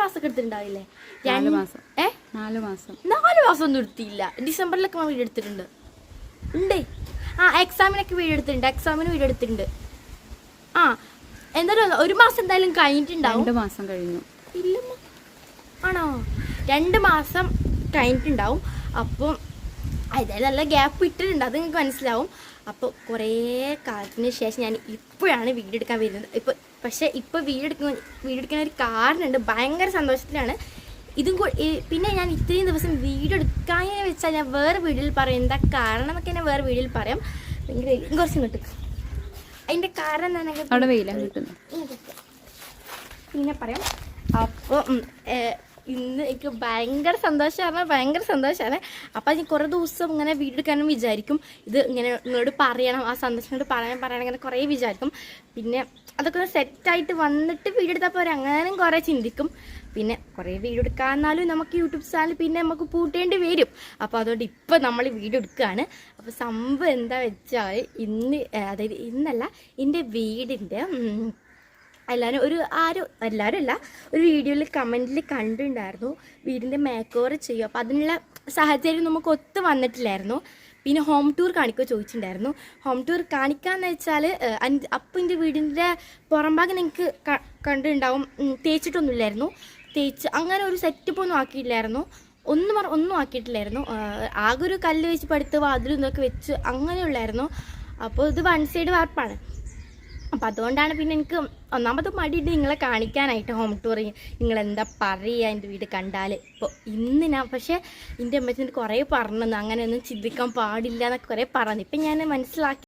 മാസമൊക്കെ എടുത്തിട്ടുണ്ടാവില്ലേ? 4 മാസം. 4 മാസം ഒന്നും എടുത്തില്ല. ഡിസംബറിലൊക്കെ വീഡിയോ എടുത്തിട്ടുണ്ട് ഉണ്ട്. എക്സാമിനൊക്കെ വീഡിയോ എടുത്തിട്ടുണ്ട്. എക്സാമിന് വീഡിയോ എടുത്തിട്ടുണ്ട്. എന്തായാലും 1 മാസം എന്തായാലും കഴിഞ്ഞിട്ടുണ്ടാവും. 2 മാസം കഴിഞ്ഞു. ഇല്ലമ്മ, ആണോ? 2 മാസം കഴിഞ്ഞിട്ടുണ്ടാവും. അപ്പം അതായത് നല്ല ഗ്യാപ്പ് ഇട്ടിട്ടുണ്ട്, അത് നിങ്ങൾക്ക് മനസ്സിലാവും. അപ്പോൾ കുറേ കാലത്തിന് ശേഷം ഞാൻ ഇപ്പോഴാണ് വീഡിയോ എടുക്കാൻ വരുന്നത്. പക്ഷേ ഇപ്പോൾ വീഡിയോ എടുക്കാൻ ഒരു കാരണമുണ്ട്. ഭയങ്കര സന്തോഷത്തിലാണ്. പിന്നെ ഞാൻ ഇത്രയും ദിവസം വീഡിയോ എടുക്കാമെന്ന് വെച്ചാൽ ഞാൻ വേറെ വീഡിയോയിൽ പറയും എന്താ കാരണം എന്നൊക്കെ. ഞാൻ വേറെ വീഡിയോയിൽ പറയാം. കുറച്ച് കിട്ടും അതിൻ്റെ കാരണം എന്താണെങ്കിൽ അവിടെ വെയിലാണ് കിട്ടുന്നത്. പിന്നെ പറയാം. അപ്പോൾ ഇന്ന് എനിക്ക് ഭയങ്കര സന്തോഷമാണ്. അപ്പോൾ ഞാൻ കുറേ ദിവസം ഇങ്ങനെ വീഡിയോ എടുക്കാനും വിചാരിക്കും. ഇത് ഇങ്ങനെ നിങ്ങളോട് പറയണം, ആ സന്തോഷത്തോട് പറയണം ഇങ്ങനെ കുറേ വിചാരിക്കും. പിന്നെ അതൊക്കെ സെറ്റായിട്ട് വന്നിട്ട് വീഡിയോ എടുത്താൽ പോരെ, അങ്ങനെയും കുറേ ചിന്തിക്കും. പിന്നെ കുറേ വീഡിയോ എടുക്കാമെന്നാലും നമുക്ക് യൂട്യൂബ് ചാനൽ പിന്നെ നമുക്ക് പൂട്ടേണ്ടി വരും. അപ്പോൾ അതുകൊണ്ട് ഇപ്പോൾ നമ്മൾ വീഡിയോ എടുക്കുകയാണ്. അപ്പോൾ സംഭവം എന്താ വെച്ചാൽ അതായത് ഇന്നല്ല, എൻ്റെ വീടിൻ്റെ എല്ലാവരും അല്ല, ഒരു വീഡിയോയിൽ കമൻറ്റിൽ കണ്ടിട്ടുണ്ടായിരുന്നു വീടിൻ്റെ മേക്ക് ഓവർ ചെയ്യും. അപ്പോൾ അതിനുള്ള സാഹചര്യം നമുക്ക് ഒത്തു വന്നിട്ടില്ലായിരുന്നു. പിന്നെ ഹോം ടൂർ കാണിക്കുക ചോദിച്ചിട്ടുണ്ടായിരുന്നു. ഹോം ടൂർ കാണിക്കാമെന്ന് വെച്ചാൽ അപ്പം എൻ്റെ വീടിൻ്റെ പുറം ഭാഗം നിങ്ങൾക്ക് കണ്ടിട്ടുണ്ടാവും. തേച്ചിട്ടൊന്നുമില്ലായിരുന്നു. അങ്ങനെ ഒരു സെറ്റപ്പ് ഒന്നും ആക്കിയിട്ടില്ലായിരുന്നു. ഒന്നും ആക്കിയിട്ടില്ലായിരുന്നു. ആകെ ഒരു കല്ല് വെച്ച് പടുത്ത് വാതിലും ഇതൊക്കെ വെച്ച് അങ്ങനെയുള്ളായിരുന്നു. അപ്പോൾ ഇത് 1 സൈഡ് വാർപ്പാണ്. അപ്പം അതുകൊണ്ടാണ് പിന്നെ എനിക്ക് ഒന്നാമത് മടിയിട്ട് നിങ്ങളെ കാണിക്കാനായിട്ട് ഹോം ടൂർ. നിങ്ങളെന്താ പറയുക എൻ്റെ വീട് കണ്ടാൽ. ഇപ്പോൾ ഇന്ന് ഞാൻ പക്ഷേ എൻ്റെ അമ്മച്ചിൻ്റെ കുറേ പറഞ്ഞു അങ്ങനെയൊന്നും ചിന്തിക്കാൻ പാടില്ല എന്നൊക്കെ കുറേ പറഞ്ഞു. ഇപ്പം ഞാൻ മനസ്സിലാക്കി.